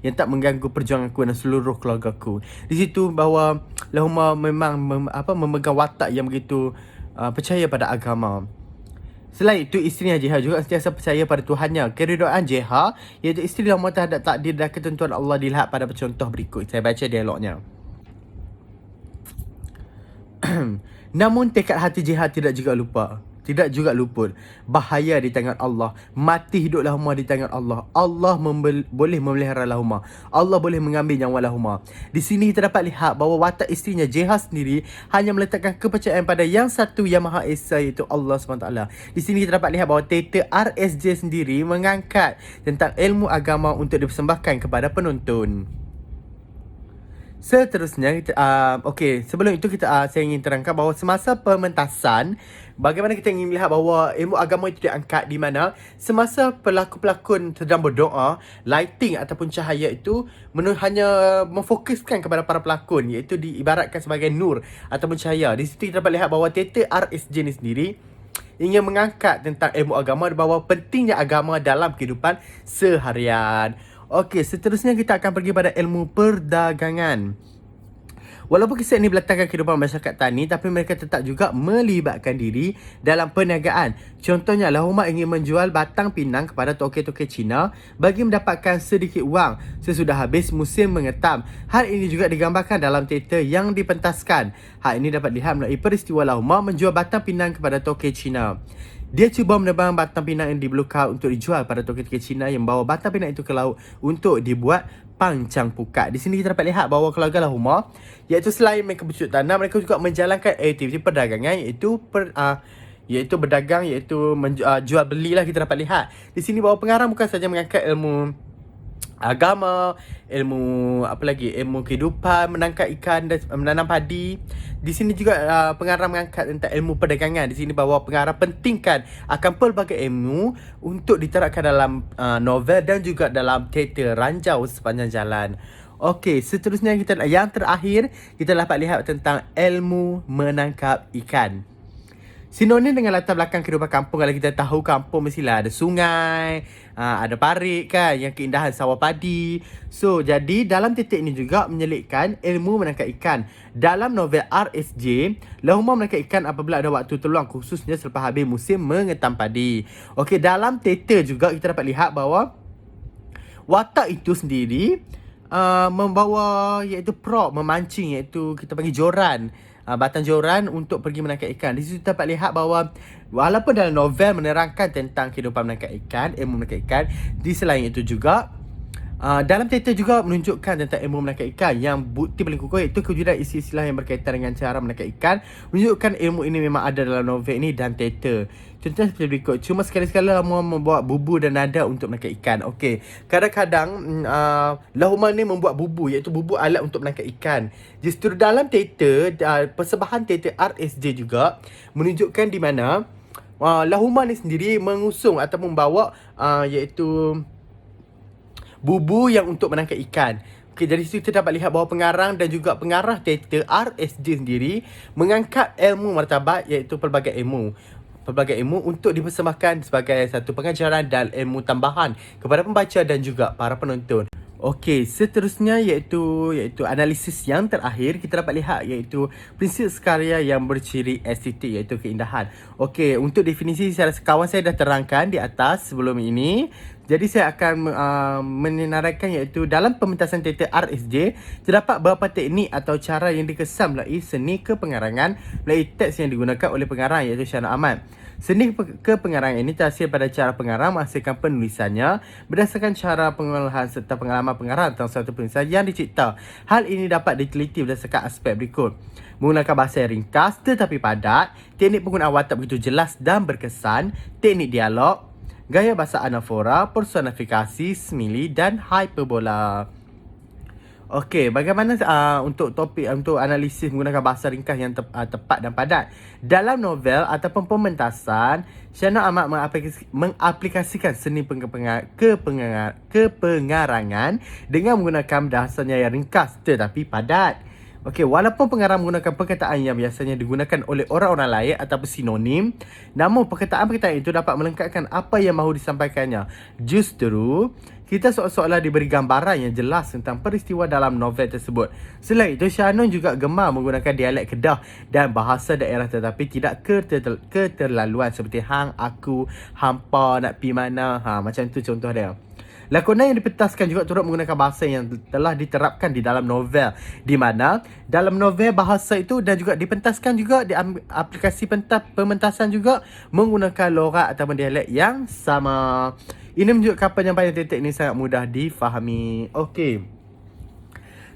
yang tak mengganggu perjuanganku dan seluruh keluargaku. Di situ bahawa Lahuma memang memegang watak yang begitu percaya pada agama. Selain itu, isterinya Jeha juga sentiasa percaya pada Tuhannya. Keridaan Jeha, iaitu isteri Lahuma terhadap takdir dan ketentuan Allah dilihat pada contoh berikut. Saya baca dialognya. Namun tekad hati Jeha tidak juga luput. Bahaya di tangan Allah. Mati hidup Lahuma di tangan Allah. Allah boleh memelihara Lahuma. Allah boleh mengambil nyawa Lahuma. Di sini kita dapat lihat bahawa watak isterinya Jeha sendiri hanya meletakkan kepercayaan pada yang satu yang Maha Esa, iaitu Allah SWT. Di sini kita dapat lihat bahawa teater RSJ sendiri mengangkat tentang ilmu agama untuk dipersembahkan kepada penonton. Seterusnya, okey, sebelum itu saya ingin terangkan bahawa semasa pementasan, bagaimana kita ingin melihat bahawa ilmu agama itu diangkat di mana semasa pelakon-pelakon sedang berdoa, lighting ataupun cahaya itu hanya memfokuskan kepada para pelakon, iaitu diibaratkan sebagai nur ataupun cahaya. Di situ kita dapat lihat bahawa teater RSJ ni sendiri ingin mengangkat tentang ilmu agama dan bahawa pentingnya agama dalam kehidupan seharian. Okey, seterusnya kita akan pergi pada ilmu perdagangan. Walaupun kisah ini berlatarkan kehidupan masyarakat tani, tapi mereka tetap juga melibatkan diri dalam perniagaan. Contohnya, Lahuma ingin menjual batang pinang kepada tokek-tokek Cina bagi mendapatkan sedikit wang sesudah habis musim mengetam. Hal ini juga digambarkan dalam teater yang dipentaskan. Hal ini dapat dilihat melalui peristiwa Lahuma menjual batang pinang kepada tokek Cina. Dia cuba menebang batang pinang yang dibelukar untuk dijual pada tokek-tokek Cina yang membawa batang pinang itu ke laut untuk dibuat pancang pukat. Di sini kita dapat lihat bahawa keluarga Lahuma, iaitu selain mereka bercucuk tanam, mereka juga menjalankan aktiviti perdagangan iaitu berdagang, iaitu jual belilah. Kita dapat lihat di sini bahawa pengarang bukan saja mengangkat ilmu agama, ilmu kehidupan, menangkap ikan dan menanam padi. Di sini juga pengarang mengangkat tentang ilmu perdagangan. Di sini bahawa pengarang pentingkan akan pelbagai ilmu untuk diterapkan dalam novel dan juga dalam teater Ranjau Sepanjang Jalan. Okey, seterusnya yang terakhir kita dapat lihat tentang ilmu menangkap ikan. Sinonim dengan latar belakang kehidupan kampung. Kalau kita tahu kampung mestilah ada sungai, ada parit kan, yang keindahan sawah padi. So, jadi dalam titik ini juga menyelitkan ilmu menangkap ikan. Dalam novel RSJ, Lahuma menangkap ikan apabila ada waktu terluang, khususnya selepas habis musim mengetam padi. Okey, dalam teater juga kita dapat lihat bahawa watak itu sendiri membawa iaitu prop memancing, iaitu kita panggil joran. Batang joran untuk pergi menangkap ikan. Di situ dapat lihat bahawa walaupun dalam novel menerangkan tentang kehidupan menangkap ikan, ilmu menangkap ikan, di selain itu juga Dalam teater juga menunjukkan tentang ilmu menangkap ikan yang bukti paling kukuh iaitu kewujudan istilah yang berkaitan dengan cara menangkap ikan. Menunjukkan ilmu ini memang ada dalam novel ini dan teater. Contohnya seperti berikut. Cuma sekali-sekala membuat bubu dan nada untuk menangkap ikan. Okey. Kadang-kadang Lahuma ni membuat bubu iaitu bubu alat untuk menangkap ikan. Justru dalam teater, persembahan teater RSJ juga menunjukkan di mana Lahuma ni sendiri mengusung atau membawa iaitu bubu yang untuk menangkap ikan. Okey, dari situ kita dapat lihat bahawa pengarang dan juga pengarah teater RSJ sendiri mengangkat ilmu martabat iaitu pelbagai ilmu untuk dipersembahkan sebagai satu pengajaran dan ilmu tambahan kepada pembaca dan juga para penonton. Okey, seterusnya iaitu analisis yang terakhir kita dapat lihat iaitu prinsip karya yang berciri estetik iaitu keindahan. Okey, untuk definisi kawan saya dah terangkan di atas sebelum ini. Jadi saya akan menyenaraikan iaitu dalam pementasan teater RSJ terdapat beberapa teknik atau cara yang dikesan melalui seni kepengarangan melalui teks yang digunakan oleh pengarang iaitu Syahno Ahmad. Seni kepengarangan ini terhasil pada cara pengarang menghasilkan penulisannya berdasarkan cara pengolahan serta pengalaman pengarang tentang suatu penulisan yang dicipta. Hal ini dapat diteliti berdasarkan aspek berikut. Menggunakan bahasa yang ringkas tetapi padat, teknik penggunaan watak begitu jelas dan berkesan, teknik dialog, gaya bahasa anafora, personifikasi, simili dan hyperbola. Okey, bagaimana untuk analisis menggunakan bahasa ringkas yang tepat dan padat? Dalam novel ataupun pementasan, Syahno Ahmad mengaplikasikan seni kepengarangan dengan menggunakan bahasanya yang ringkas tetapi padat. Okey, walaupun pengarang menggunakan perkataan yang biasanya digunakan oleh orang-orang lain ataupun sinonim, namun perkataan-perkataan itu dapat melengkapkan apa yang mahu disampaikannya. Justru, kita seolah-olah diberi gambaran yang jelas tentang peristiwa dalam novel tersebut. Selain itu, Syahno juga gemar menggunakan dialek Kedah dan bahasa daerah tetapi tidak keterlaluan seperti hang, aku, hampa, nak pi mana. Macam tu contoh dia. Lakonan yang dipentaskan juga turut menggunakan bahasa yang telah diterapkan di dalam novel. Di mana dalam novel bahasa itu dan juga dipentaskan juga di aplikasi pementasan juga menggunakan logat ataupun dialek yang sama. Ini menunjukkan penyampaian teater ini sangat mudah difahami. Okey.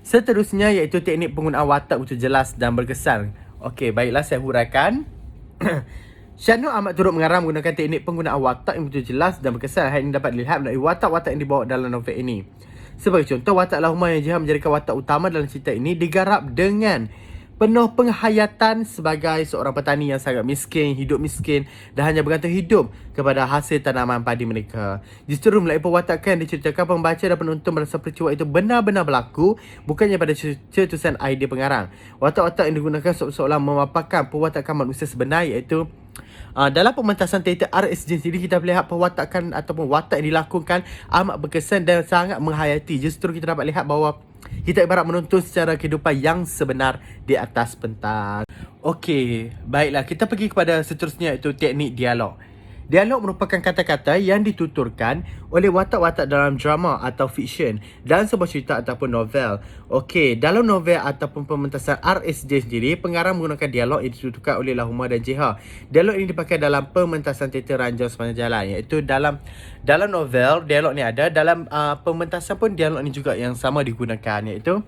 Seterusnya iaitu teknik penggunaan watak betul jelas dan berkesan. Okey, baiklah saya huraikan. Syahno Ahmad turut mengarang menggunakan teknik penggunaan watak yang betul jelas dan berkesan. Hal ini dapat dilihat melalui watak-watak yang dibawa dalam novel ini. Sebagai contoh, watak Lahuma yang jihad menjadikan watak utama dalam cerita ini digarap dengan penuh penghayatan sebagai seorang petani yang sangat miskin, hidup miskin dan hanya bergantung hidup kepada hasil tanaman padi mereka. Justru melalui pewatakan diceritakan pembaca dan penonton merasa peristiwa itu benar-benar berlaku, bukannya pada cetusan idea pengarang. Watak-watak yang digunakan seolah-olah memaparkan pewatakan manusia sebenar iaitu dalam pementasan teater RSJ sendiri kita melihat pewatakan ataupun watak yang dilakukan amat berkesan dan sangat menghayati. Justru kita dapat lihat bahawa kita ibarat menonton secara kehidupan yang sebenar di atas pentas. Okey, baiklah kita pergi kepada seterusnya iaitu teknik dialog. Dialog merupakan kata-kata yang dituturkan oleh watak-watak dalam drama atau fiksyen dalam sebuah cerita ataupun novel. Okey, dalam novel ataupun pementasan RSJ sendiri, pengarang menggunakan dialog yang dituturkan oleh Lahuma dan Jeha. Dialog ini dipakai dalam pementasan teater Ranjau Sepanjang Jalan, iaitu dalam novel dialog ni ada, dalam pementasan pun dialog ni juga yang sama digunakan, iaitu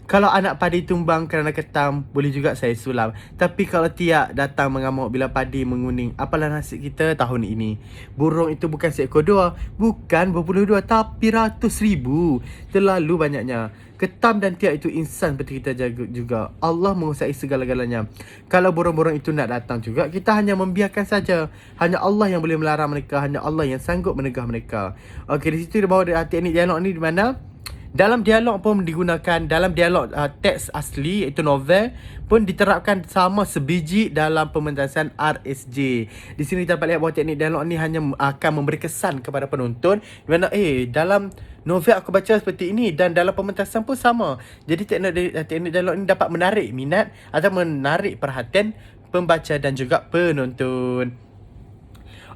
kalau anak padi tumbang kerana ketam, boleh juga saya sulam. Tapi kalau tiak datang mengamuk bila padi menguning, apalah nasib kita tahun ini. Burung itu bukan seekor dua, bukan berpuluh dua, tapi ratus ribu. Terlalu banyaknya. Ketam dan tiak itu insan seperti kita juga. Allah menguasai segala-galanya. Kalau burung-burung itu nak datang juga, kita hanya membiarkan saja. Hanya Allah yang boleh melarang mereka. Hanya Allah yang sanggup menegah mereka. Okey, di situ dia bawa teknik dialog ni di mana dalam dialog pun digunakan, dalam dialog teks asli iaitu novel pun diterapkan sama sebiji dalam pementasan RSJ. Di sini kita dapat lihat bahawa teknik dialog ni hanya akan memberi kesan kepada penonton di mana dalam novel aku baca seperti ini dan dalam pementasan pun sama. Jadi teknik dialog ni dapat menarik minat atau menarik perhatian pembaca dan juga penonton.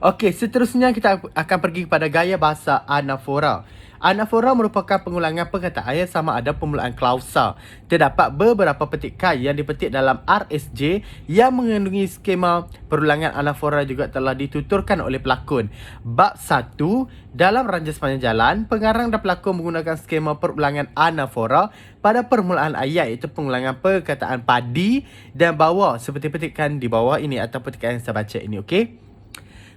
Okey, seterusnya kita akan pergi kepada gaya bahasa anafora. Anafora merupakan pengulangan perkataan yang sama ada permulaan klausa. Terdapat beberapa petikan yang dipetik dalam RSJ yang mengandungi skema perulangan anafora juga telah dituturkan oleh pelakon. Bab 1, dalam Ranjang Sepanjang Jalan, pengarang dan pelakon menggunakan skema perulangan anafora pada permulaan ayat, iaitu pengulangan perkataan padi dan bawah seperti petikan di bawah ini atau petikan yang saya baca ini, okey?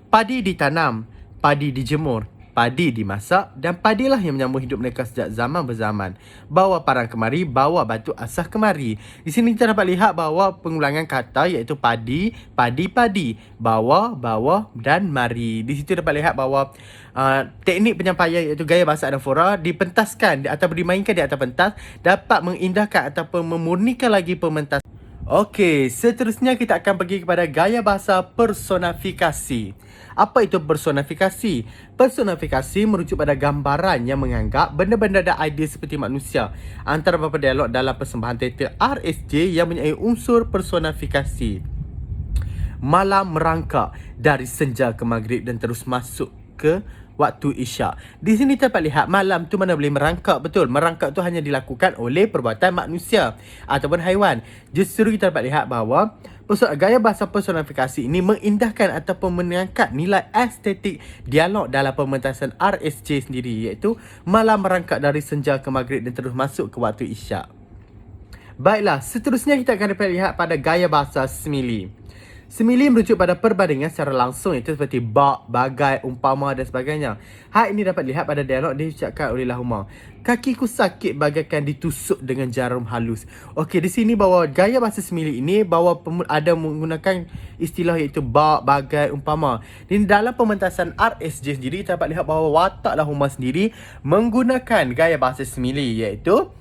Padi ditanam, padi dijemur, padi dimasak dan padilah yang menyambung hidup mereka sejak zaman berzaman. Bawa parang kemari, bawa batu asah kemari. Di sini kita dapat lihat bahawa pengulangan kata iaitu padi, padi, padi, bawa, bawa dan mari. Di situ dapat lihat bahawa teknik penyampaian iaitu gaya bahasa anafora dipentaskan atau dimainkan di atas pentas dapat mengindahkan ataupun memurnikan lagi pementasan. Okey, seterusnya kita akan pergi kepada gaya bahasa personifikasi. Apa itu personifikasi? Personifikasi merujuk pada gambaran yang menganggap benda-benda dan idea seperti manusia. Antara beberapa dialog dalam persembahan teater RSJ yang mempunyai unsur personifikasi. Malam merangkak dari senja ke maghrib dan terus masuk ke waktu isyak. Di sini dapat lihat malam tu mana boleh merangkak, betul. Merangkak tu hanya dilakukan oleh perbuatan manusia ataupun haiwan. Justru kita dapat lihat bahawa gaya bahasa personifikasi ini mengindahkan ataupun mengangkat nilai estetik dialog dalam pementasan RSJ sendiri, iaitu malam merangkak dari senja ke maghrib dan terus masuk ke waktu isyak. Baiklah, seterusnya kita akan dapat lihat pada gaya bahasa simili. Simili merujuk pada perbandingan secara langsung, iaitu seperti bak, bagai, umpama dan sebagainya. Hal ini dapat lihat pada dialog diucapkan oleh Lahuma. Kakiku sakit bagaikan ditusuk dengan jarum halus. Okey, di sini bahawa gaya bahasa simili ini bahawa ada menggunakan istilah iaitu bak, bagai, umpama. Di dalam pementasan RSJ sendiri kita dapat lihat bahawa watak Lahuma sendiri menggunakan gaya bahasa simili, iaitu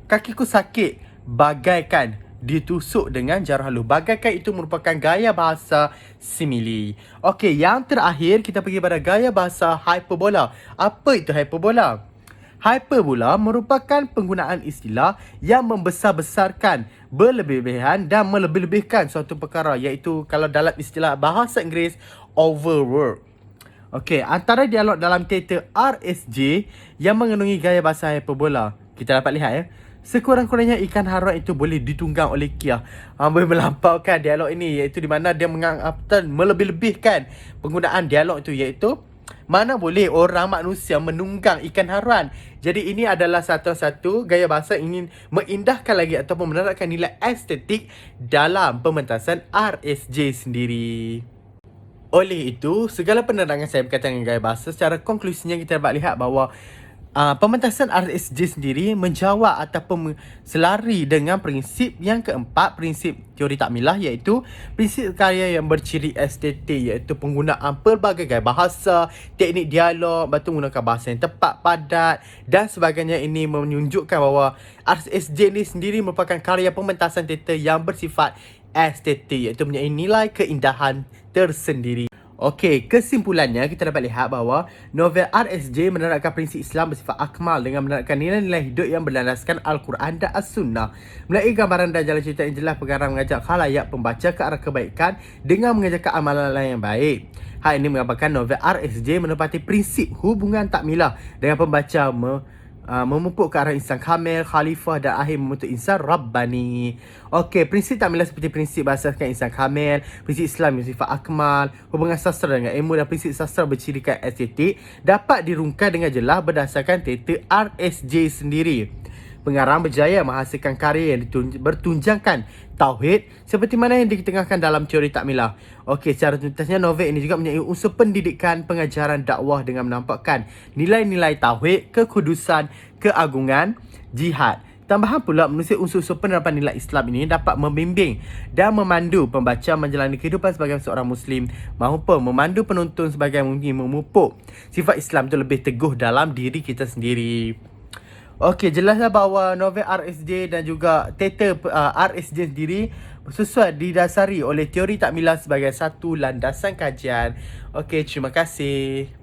kakiku sakit bagaikan ditusuk dengan jarum halus. Bagaikan itu merupakan gaya bahasa simili. Okey, yang terakhir kita pergi pada gaya bahasa hyperbola. Apa itu hyperbola? Hyperbola merupakan penggunaan istilah yang membesar-besarkan, berlebih-lebihan dan melebih-lebihkan suatu perkara, iaitu kalau dalam istilah bahasa Inggeris overwork. Okey, antara dialog dalam teater RSJ yang mengandungi gaya bahasa hyperbola, kita dapat lihat sekurang-kurangnya ikan haram itu boleh ditunggang oleh Kia. Boleh melampaukan dialog ini, iaitu di mana dia melebih-lebihkan penggunaan dialog itu, iaitu mana boleh orang manusia menunggang ikan haram. Jadi ini adalah satu-satu gaya bahasa ingin mengindahkan lagi ataupun menerapkan nilai estetik dalam pementasan RSJ sendiri. Oleh itu, segala penerangan saya berkaitan dengan gaya bahasa, secara konklusinya kita dapat lihat bahawa pementasan RSJ sendiri menjawab ataupun selari dengan prinsip yang keempat, prinsip teori takmilah, iaitu prinsip karya yang berciri estetik, iaitu penggunaan pelbagai gaya bahasa, teknik dialog, batu menggunakan bahasa yang tepat, padat dan sebagainya. Ini menunjukkan bahawa RSJ ini sendiri merupakan karya pementasan teater yang bersifat estetik, iaitu mempunyai nilai keindahan tersendiri. Okey, kesimpulannya kita dapat lihat bahawa novel RSJ menerapkan prinsip Islam bersifat akmal dengan menerapkan nilai-nilai hidup yang berlandaskan Al-Quran dan As-Sunnah. Melalui gambaran dan jalan cerita yang jelas, pengarang mengajak khalayak pembaca ke arah kebaikan dengan mengajarkan amalan yang baik. Hal ini menggambarkan novel RSJ menepati prinsip hubungan takmilah dengan pembaca memupuk ke arah insan kamil, khalifah dan akhir membentuk insan Rabbani. Okey, prinsip takmilah seperti prinsip berasaskan insan kamil, prinsip Islam yang sifat akmal, hubungan sastra dengan ilmu dan prinsip sastra bercirikan estetik dapat dirungkai dengan jelas berdasarkan teater RSJ sendiri. Pengarang berjaya menghasilkan karya yang bertunjangkan tauhid seperti mana yang ditengahkan dalam teori takmilah. Okey, secara tuntasnya novel ini juga mempunyai unsur pendidikan, pengajaran dakwah dengan menampakkan nilai-nilai tauhid, kekudusan, keagungan, jihad. Tambahan pula, menulis unsur-unsur penerapan nilai Islam ini dapat membimbing dan memandu pembaca menjalani kehidupan sebagai seorang Muslim maupun memandu penonton sebagai memupuk sifat Islam itu lebih teguh dalam diri kita sendiri. Okey, jelaslah bahawa novel RSJ dan juga teater RSJ sendiri sesuai didasari oleh teori takmilah sebagai satu landasan kajian. Okey, terima kasih.